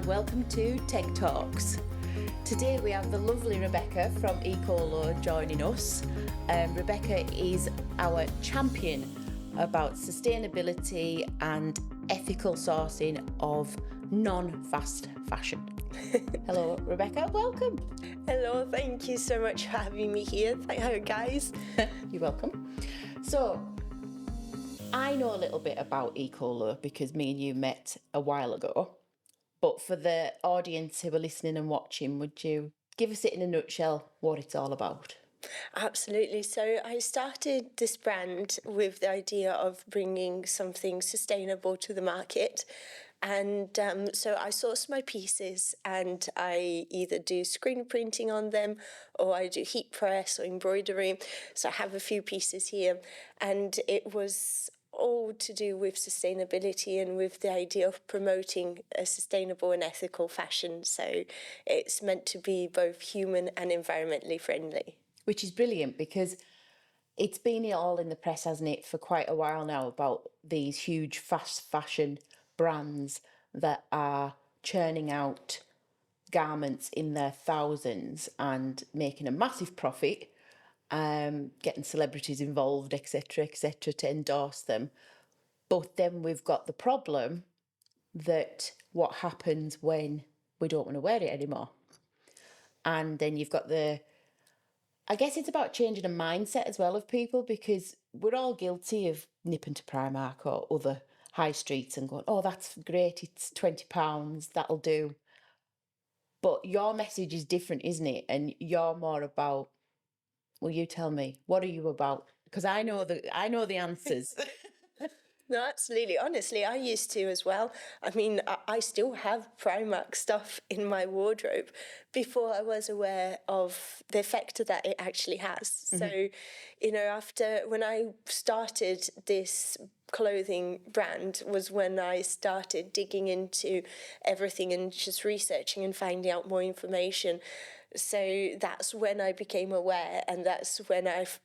and welcome to TEG Talks. Today we have the lovely Rebecca from Ecolo joining us. Rebecca is our champion about sustainability and ethical sourcing of non-fast fashion. Hello Rebecca, welcome. Hello, thank you so much for having me here. Hi guys. You're welcome. So, I know a little bit about Ecolo because me and you met a while ago. But for the audience who are listening and watching, would you give us it in a nutshell what it's all about? Absolutely. So I started this brand with the idea of bringing something sustainable to the market. And so I source my pieces and I either do screen printing on them or I do heat press or embroidery. So I have a few pieces here. And it was all to do with sustainability and with the idea of promoting a sustainable and ethical fashion. So it's meant to be both human and environmentally friendly. Which is brilliant because it's been all in the press, hasn't it, for quite a while now about these huge fast fashion brands that are churning out garments in their thousands and making a massive profit, getting celebrities involved, etc., to endorse them. But then we've got the problem that what happens when we don't want to wear it anymore. And then you've got I guess it's about changing a mindset as well of people, because we're all guilty of nipping to Primark or other high streets and going, oh, that's great, it's £20, that'll do. But your message is different, isn't it? And you're more about, well, you tell me, what are you about? Because I know the answers. No, absolutely. Honestly, I used to as well. I mean, I still have Primark stuff in my wardrobe before I was aware of the effect that it actually has. Mm-hmm. So, when I started this clothing brand was when I started digging into everything and just researching and finding out more information. So that's when I became aware, and that's when I've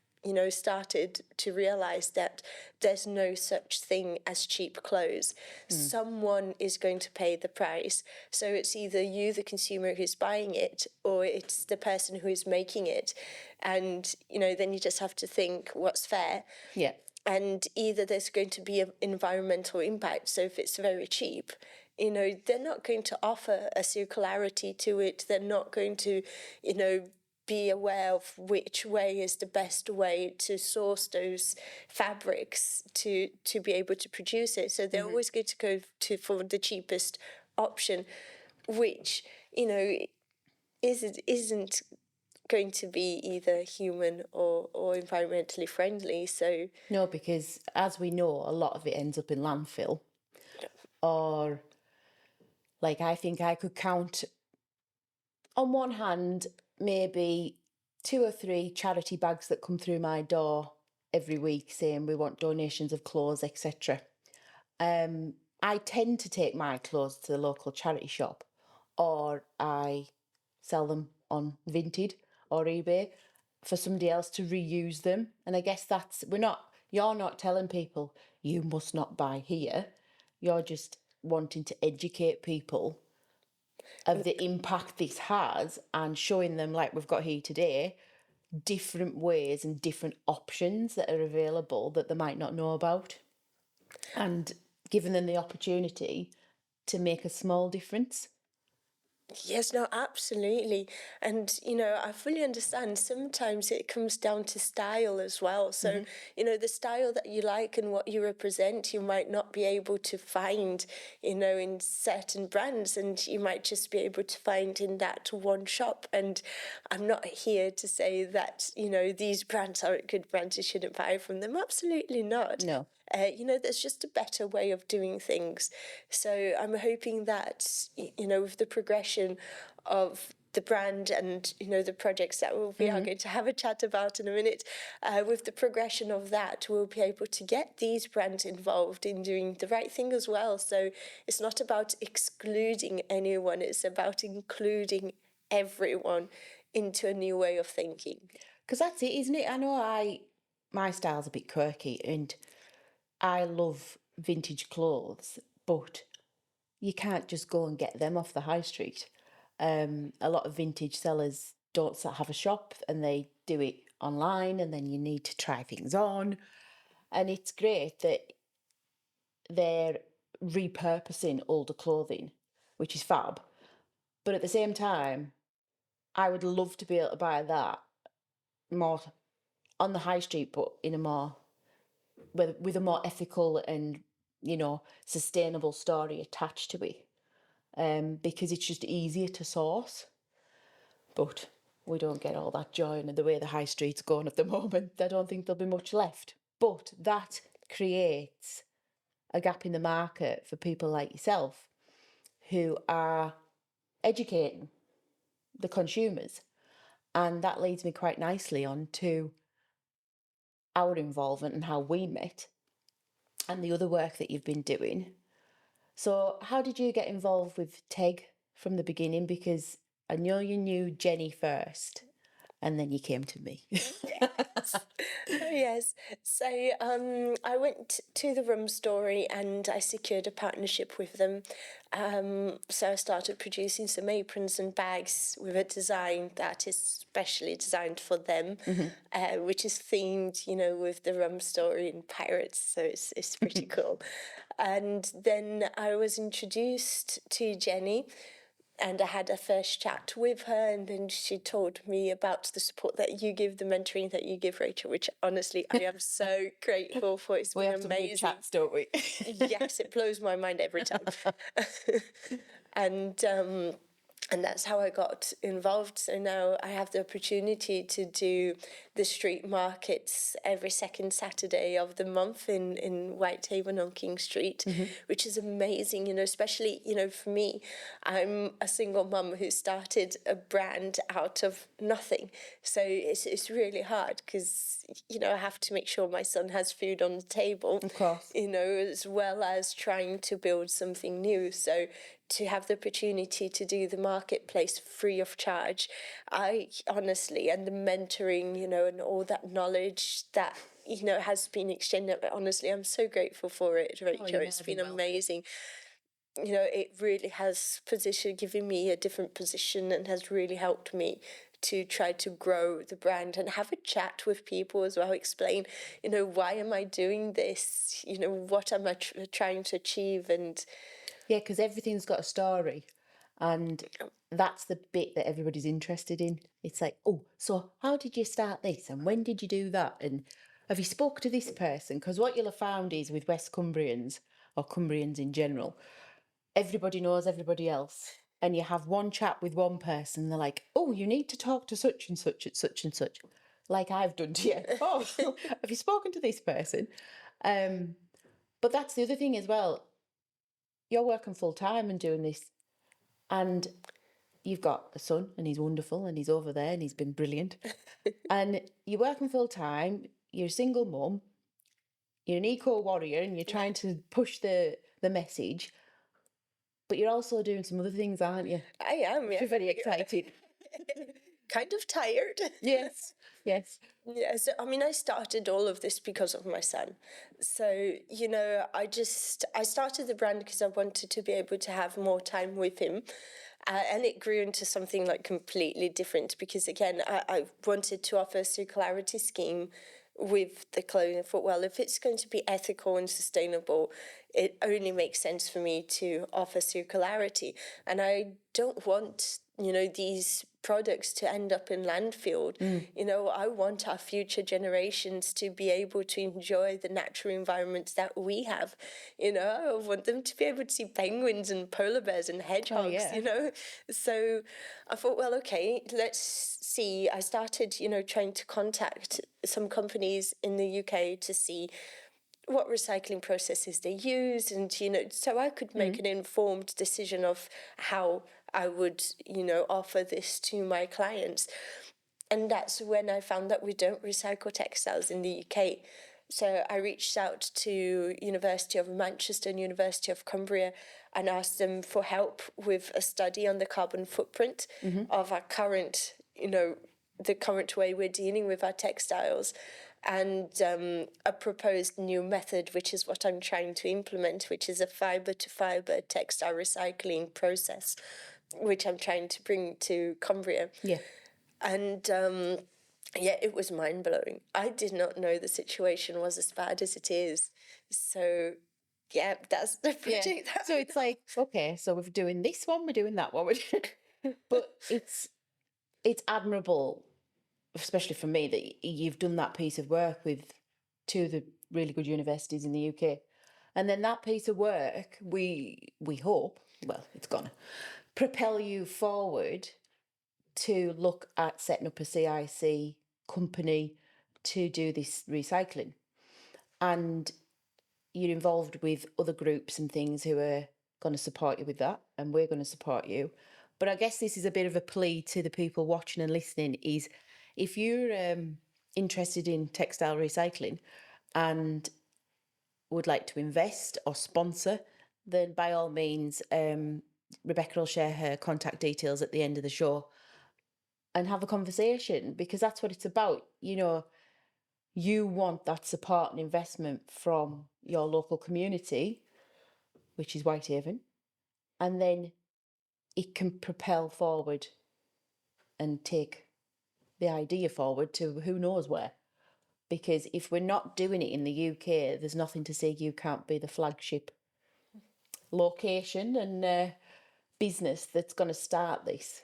started to realize that there's no such thing as cheap clothes. Someone is going to pay the price. So it's either you, the consumer, who's buying it, or it's the person who is making it. And, then you just have to think what's fair. Yeah. And either there's going to be an environmental impact. So if it's very cheap, they're not going to offer a circularity to it. They're not going to, be aware of which way is the best way to source those fabrics to be able to produce it. So they're always going to go for the cheapest option, which, isn't going to be either human or environmentally friendly. So no, because as we know, a lot of it ends up in landfill. Or, like, I think I could count on one hand maybe 2 or 3 charity bags that come through my door every week saying we want donations of clothes, etc. I tend to take my clothes to the local charity shop, or I sell them on Vinted or eBay for somebody else to reuse them. And I guess you're not telling people you must not buy here. You're just wanting to educate people of the impact this has and showing them, like we've got here today, different ways and different options that are available that they might not know about, and giving them the opportunity to make a small difference. Yes, no, absolutely. And, I fully understand sometimes it comes down to style as well. So, the style that you like and what you represent, you might not be able to find, in certain brands, and you might just be able to find in that one shop. And I'm not here to say that, these brands aren't good brands, you shouldn't buy from them. Absolutely not. No. There's just a better way of doing things. So I'm hoping that, with the progression of the brand and, the projects that we are going to have a chat about in a minute, with the progression of that, we'll be able to get these brands involved in doing the right thing as well. So it's not about excluding anyone, it's about including everyone into a new way of thinking. Because that's it, isn't it? I know my style's a bit quirky and I love vintage clothes, but you can't just go and get them off the high street. A lot of vintage sellers don't have a shop and they do it online, and then you need to try things on. And it's great that they're repurposing older clothing, which is fab. But at the same time, I would love to be able to buy that more on the high street, but in a more with a more ethical and sustainable story attached to it, because it's just easier to source. But we don't get all that joy in the way the high street's going at the moment. I don't think there'll be much left. But that creates a gap in the market for people like yourself who are educating the consumers. And that leads me quite nicely on to our involvement and how we met and the other work that you've been doing. So how did you get involved with TEG from the beginning? Because I know you knew Jenny first and then you came to me. Yes. Oh, yes. So I went to the Rum Story and I secured a partnership with them. So I started producing some aprons and bags with a design that is specially designed for them, which is themed, with the Rum Story and pirates. So it's pretty cool. And then I was introduced to Jenny, and I had a first chat with her, and then she told me about the support that you give, the mentoring that you give, Rachel, which honestly I am so grateful for. It's been amazing. Good chats, don't we? Yes, it blows my mind every time. and and that's how I got involved. So now I have the opportunity to do the street markets every second Saturday of the month in Whitehaven on King Street, which is amazing, especially, for me. I'm a single mum who started a brand out of nothing. So it's really hard because, I have to make sure my son has food on the table. Of course. As well as trying to build something new. So to have the opportunity to do the marketplace free of charge, I honestly, and the mentoring, and all that knowledge that, has been exchanged, honestly, I'm so grateful for it, Rachel. It's been amazing. It really has given me a different position and has really helped me to try to grow the brand and have a chat with people as well, explain, why am I doing this? What am I trying to achieve? And yeah, because everything's got a story, and that's the bit that everybody's interested in. It's like, oh, so how did you start this, and when did you do that, and have you spoke to this person? Because what you'll have found is with West Cumbrians or Cumbrians in general, everybody knows everybody else, and you have one chat with one person, they're like, oh, you need to talk to such and such at such and such, like I've done to you. Oh, have you spoken to this person? But that's the other thing as well. You're working full time and doing this, and you've got a son and he's wonderful and he's over there and he's been brilliant. And you're working full time, you're a single mum, you're an eco warrior and you're trying to push the message, but you're also doing some other things, aren't you? I am, yeah. You're very excited. Kind of tired. Yes, yes. Yeah, so I started all of this because of my son. So, I started the brand because I wanted to be able to have more time with him. And it grew into something like completely different because, again, I wanted to offer a circularity scheme with the clothing. I thought, well, if it's going to be ethical and sustainable, it only makes sense for me to offer circularity. And I don't want, these products to end up in landfill. I want our future generations to be able to enjoy the natural environments that we have. I want them to be able to see penguins and polar bears and hedgehogs, So I thought, well, okay, let's see. I started, trying to contact some companies in the UK to see what recycling processes they use, and so I could make an informed decision of how I would offer this to my clients. And that's when I found that we don't recycle textiles in the UK. So I reached out to University of Manchester and University of Cumbria and asked them for help with a study on the carbon footprint of our current the current way we're dealing with our textiles. and a proposed new method, which is what I'm trying to implement, which is a fibre-to-fibre textile recycling process, which I'm trying to bring to Cumbria. Yeah. And yeah, it was mind-blowing. I did not know the situation was as bad as it is. So yeah, that's the project. So it's like, okay, so we're doing this one, we're doing that one, but it's admirable, especially for me, that you've done that piece of work with two of the really good universities in the UK, and then that piece of work, we hope, well, it's gonna propel you forward to look at setting up a CIC company to do this recycling, and you're involved with other groups and things who are going to support you with that, and we're going to support you. But I guess this is a bit of a plea to the people watching and listening, is if you're interested in textile recycling and would like to invest or sponsor, then by all means, Rebecca will share her contact details at the end of the show and have a conversation, because that's what it's about. You know, you want that support and investment from your local community, which is Whitehaven, and then it can propel forward and take the idea forward to who knows where. Because if we're not doing it in the UK, there's nothing to say you can't be the flagship location and business that's going to start this.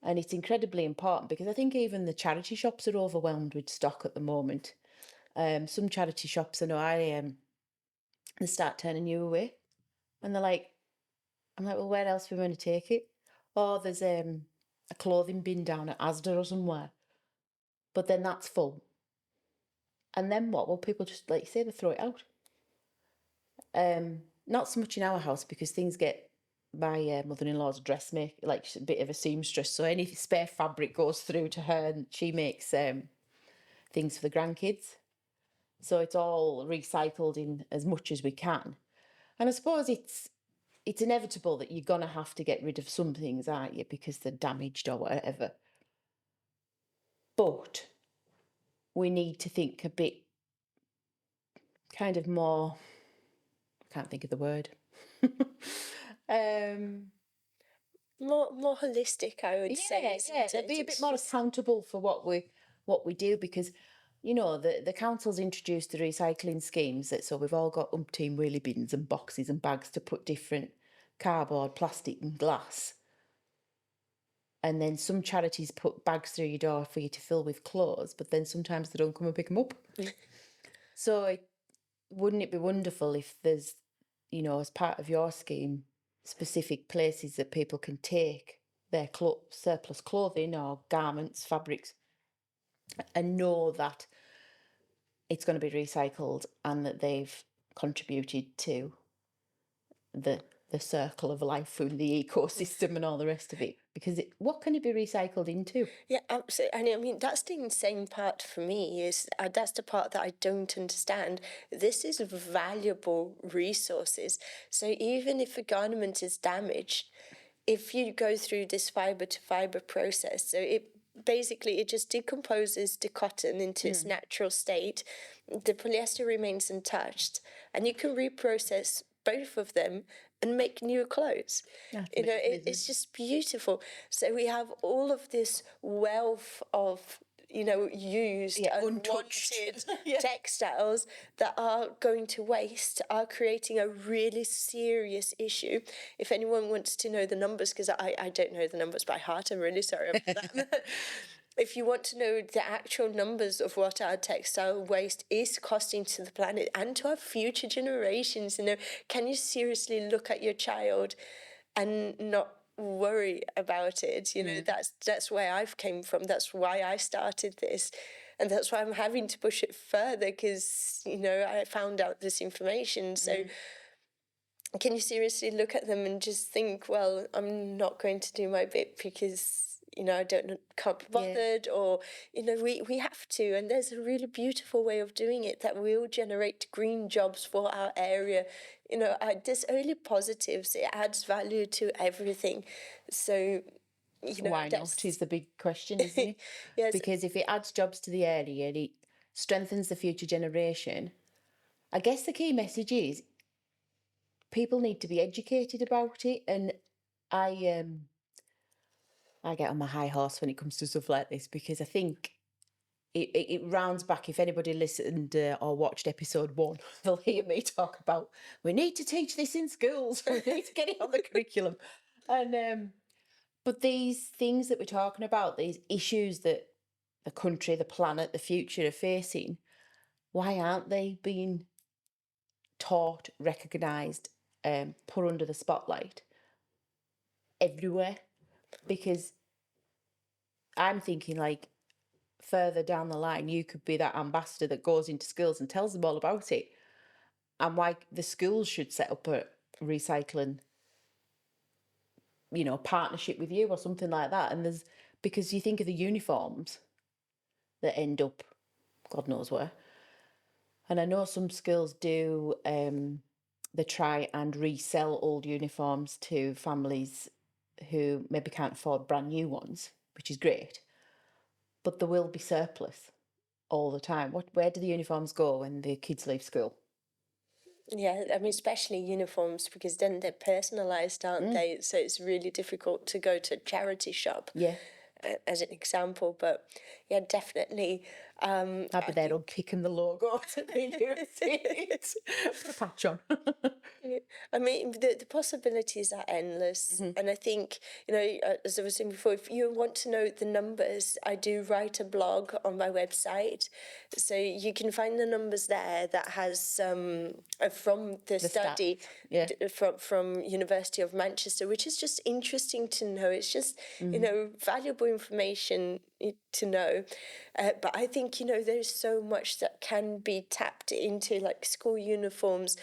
And it's incredibly important, because I think even the charity shops are overwhelmed with stock at the moment. Some charity shops, I know, they start turning you away, and they're like, I'm like, well, where else are we going to take it? Oh, there's a clothing bin down at Asda or somewhere, but then that's full. And then what? Well, people just, like you say, they throw it out. Not so much in our house, because things get, my mother-in-law's a dressmaker, like she's a bit of a seamstress, so any spare fabric goes through to her, and she makes things for the grandkids. So it's all recycled in as much as we can. And I suppose it's inevitable that you're going to have to get rid of some things, aren't you, because they're damaged or whatever. But we need to think a bit kind of more, I can't think of the word. More holistic, I would say. Yeah, be a bit more accountable for what we do, because you know the council's introduced the recycling schemes, that so we've all got umpteen wheelie bins and boxes and bags to put different cardboard, plastic and glass. And then some charities put bags through your door for you to fill with clothes, but then sometimes they don't come and pick them up. So wouldn't it be wonderful if there's, you know, as part of your scheme, specific places that people can take their surplus clothing or garments, fabrics, and know that it's going to be recycled and that they've contributed to the circle of life and the ecosystem and all the rest of it. Because what can it be recycled into? Yeah, absolutely. And I mean, that's the insane part for me, is that's the part that I don't understand. This is valuable resources. So even if a garment is damaged, if you go through this fibre to fibre process, so it just decomposes the cotton into its natural state, the polyester remains untouched, and you can reprocess both of them and make new clothes. You know, it's just beautiful. So we have all of this wealth of, you know, used unwanted textiles that are going to waste, are creating a really serious issue. If anyone wants to know the numbers, because I don't know the numbers by heart, I'm really sorry about that. If you want to know the actual numbers of what our textile waste is costing to the planet and to our future generations, you know, can you seriously look at your child and not worry about it? You know, that's where I've came from. That's why I started this. And that's why I'm having to push it further, because, you know, I found out this information. So can you seriously look at them and just think, well, I'm not going to do my bit because, you know, can't be bothered, or, you know, we have to. And there's a really beautiful way of doing it that will generate green jobs for our area. You know, there's only positives. It adds value to everything. So, you know, why not is the big question, isn't it? Yes. Because if it adds jobs to the area, strengthens the future generation. I guess the key message is people need to be educated about it. And I get on my high horse when it comes to stuff like this, because I think it rounds back. If anybody listened or watched episode 1, they'll hear me talk about, we need to teach this in schools. We need to get it on the curriculum. And but these things that we're talking about, these issues that the country, the planet, the future are facing, why aren't they being taught, recognised, put under the spotlight everywhere? Because I'm thinking, like, further down the line, you could be that ambassador that goes into schools and tells them all about it. And why the schools should set up a recycling, partnership with you or something like that. And because you think of the uniforms that end up God knows where. And I know some schools do, they try and resell old uniforms to families who maybe can't afford brand new ones, which is great. But there will be surplus all the time. Where do the uniforms go when the kids leave school? Yeah, I mean, especially uniforms, because then they're personalised, aren't they? So it's really difficult to go to a charity shop. Yeah. As an example, but yeah, definitely. I'd be there unpicking the logo to put a patch on. I mean, the possibilities are endless. And I think, as I was saying before, if you want to know the numbers, I do write a blog on my website. So you can find the numbers there that has from the study from University of Manchester, which is just interesting to know. It's just, valuable information to know. But I think, there's so much that can be tapped into, like school uniforms,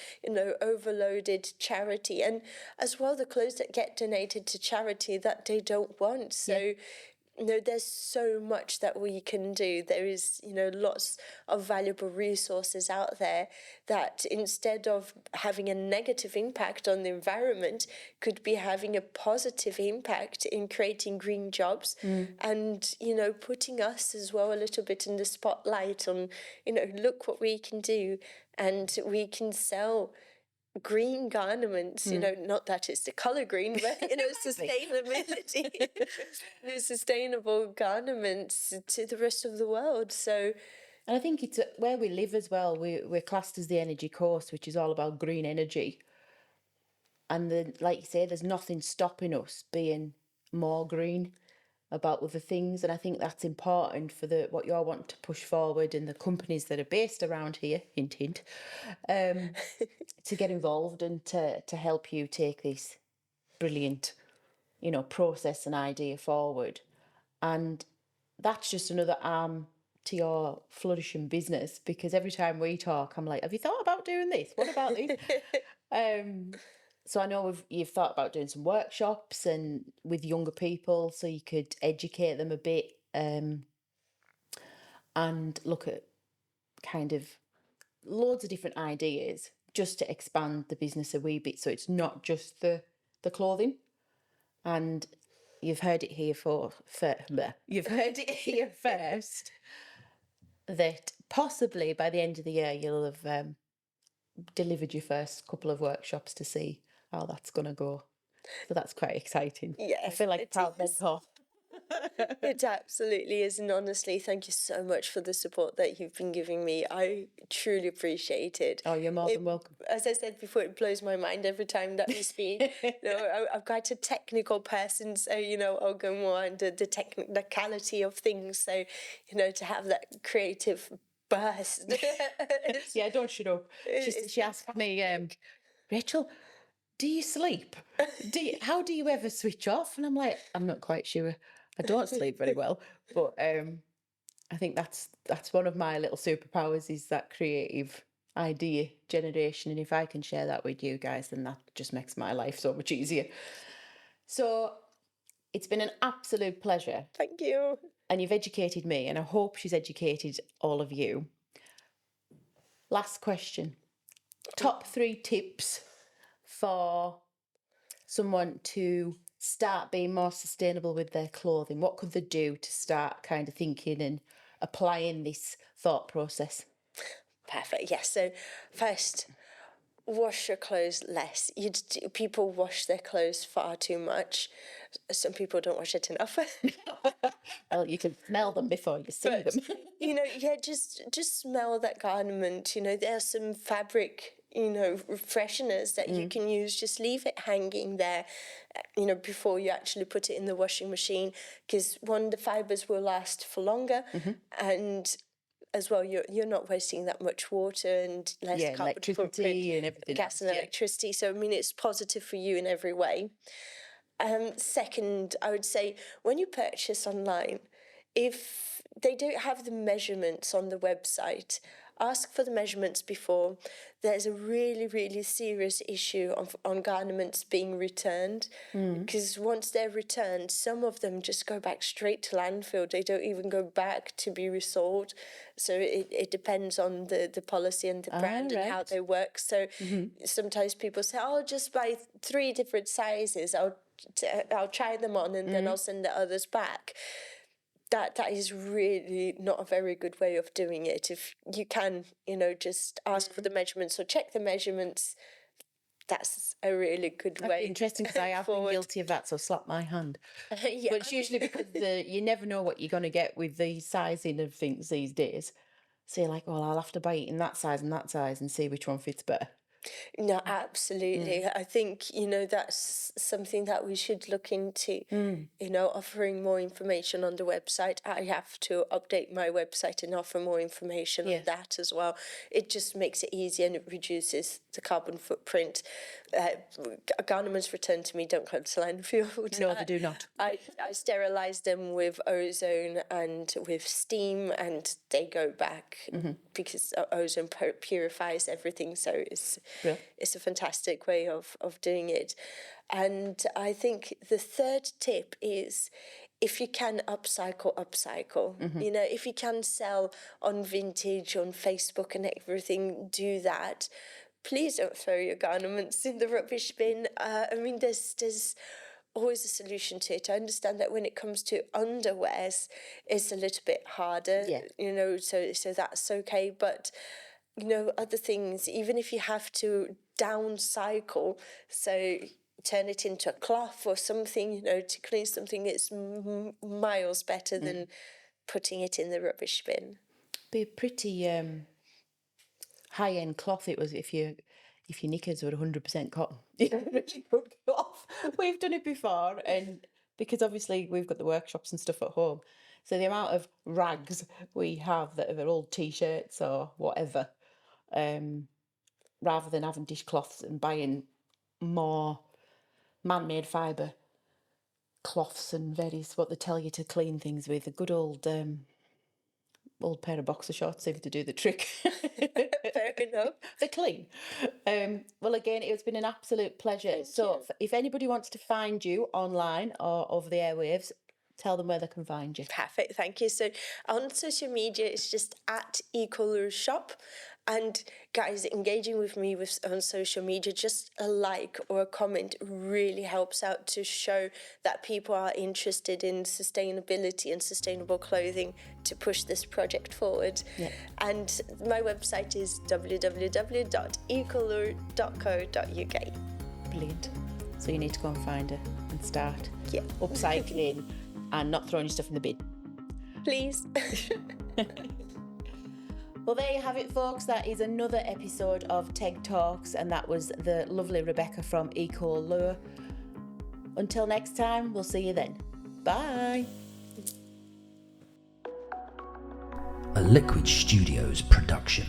overloaded charity, and as well the clothes that get donated to charity that they don't want. So there's so much that we can do. There is, lots of valuable resources out there that, instead of having a negative impact on the environment, could be having a positive impact in creating green jobs and, putting us as well a little bit in the spotlight on, look what we can do, and we can sell green garments, not that it's the colour green, but, sustainability, sustainable garments to the rest of the world. So, and I think it's where we live as well. We're classed as the energy coast, which is all about green energy. And then, like you say, there's nothing stopping us being more green about other things. And I think that's important for what you all want to push forward, and the companies that are based around here, hint, hint, to get involved and to help you take this brilliant, process and idea forward. And that's just another arm to your flourishing business, because every time we talk, I'm like, have you thought about doing this? What about this? So I know you've thought about doing some workshops and with younger people, so you could educate them a bit, and look at kind of loads of different ideas just to expand the business a wee bit, so it's not just the clothing. And you've heard it here you've heard it here first, that possibly by the end of the year you'll have delivered your first couple of workshops to see how that's going to go. So that's quite exciting. Yeah, I feel like a proud mentor. It absolutely is, and honestly, thank you so much for the support that you've been giving me. I truly appreciate it. Oh, you're more than welcome. As I said before, it blows my mind every time that we speak. I'm quite a technical person, so I'll go more into the technicality of things. So to have that creative burst. Yeah, don't shut up. She asked me, Rachel, do you sleep? How do you ever switch off? And I'm like, I'm not quite sure. I don't sleep very well, but I think that's one of my little superpowers, is that creative idea generation. And if I can share that with you guys, then that just makes my life so much easier. So it's been an absolute pleasure. Thank you. And you've educated me, and I hope she's educated all of you. Last question. Top 3 tips for someone to start being more sustainable with their clothing. What could they do to start kind of thinking and applying this thought process? Perfect. Yes. So first, wash your clothes less. People wash their clothes far too much. Some people don't wash it enough. Well, you can smell them before you see them. Just smell that garment. There's some fabric, fresheners that you can use. Just leave it hanging there, before you actually put it in the washing machine, because the fibers will last for longer, and as well, you're not wasting that much water and less carbon electricity footprint, and everything gas else, and electricity. So it's positive for you in every way. Second, I would say when you purchase online, if they don't have the measurements on the website, ask for the measurements before. There's a really, really serious issue on garments being returned, because once they're returned, some of them just go back straight to landfill. They don't even go back to be resold. So it depends on the policy and the brand and how they work. So sometimes people say, I'll just buy 3 different sizes. I'll try them on and then I'll send the others back. That is really not a very good way of doing it. If you can, just ask for the measurements or check the measurements, that's a really good way. Interesting, because I have been guilty of that, so slap my hand. But it's usually because you never know what you're going to get with the sizing of things these days. So you're like, well, I'll have to buy it in that size and see which one fits better. No, absolutely. I think, that's something that we should look into, offering more information on the website. I have to update my website and offer more information on that as well. It just makes it easier and it reduces the carbon footprint. Garments returned to me don't go to landfill. No, they do not. I sterilise them with ozone and with steam, and they go back because ozone purifies everything. So it's a fantastic way of doing it. And I think the third tip is, if you can upcycle. If you can sell on Vintage, on Facebook and everything, do that. Please don't throw your garments in the rubbish bin. There's always a solution to it. I understand that when it comes to underwears, it's a little bit harder, so that's okay. But, other things, even if you have to downcycle, so turn it into a cloth or something, to clean something, it's miles better than putting it in the rubbish bin. Be pretty high-end cloth it was if your knickers were 100% cotton. Really good cloth. We've done it before, and because obviously we've got the workshops and stuff at home, so the amount of rags we have that are old t-shirts or whatever, rather than having dishcloths and buying more man-made fibre cloths and various what they tell you to clean things with, a good old pair of boxer shorts seem to do the trick. Fair enough. They're clean. Well, again, it's been an absolute pleasure. If anybody wants to find you online or over the airwaves, tell them where they can find you. Perfect, thank you. So on social media, it's just at @ecolorshop. And guys, engaging with me on social media, just a like or a comment really helps out to show that people are interested in sustainability and sustainable clothing to push this project forward. Yeah. And my website is www.ecolor.co.uk. Brilliant. So you need to go and find her and start upcycling and not throwing your stuff in the bin. Please. Well, there you have it, folks. That is another episode of TEG Talks, and that was the lovely Rebecca from Ecolure. Until next time, we'll see you then. Bye. A Liquid Studios production.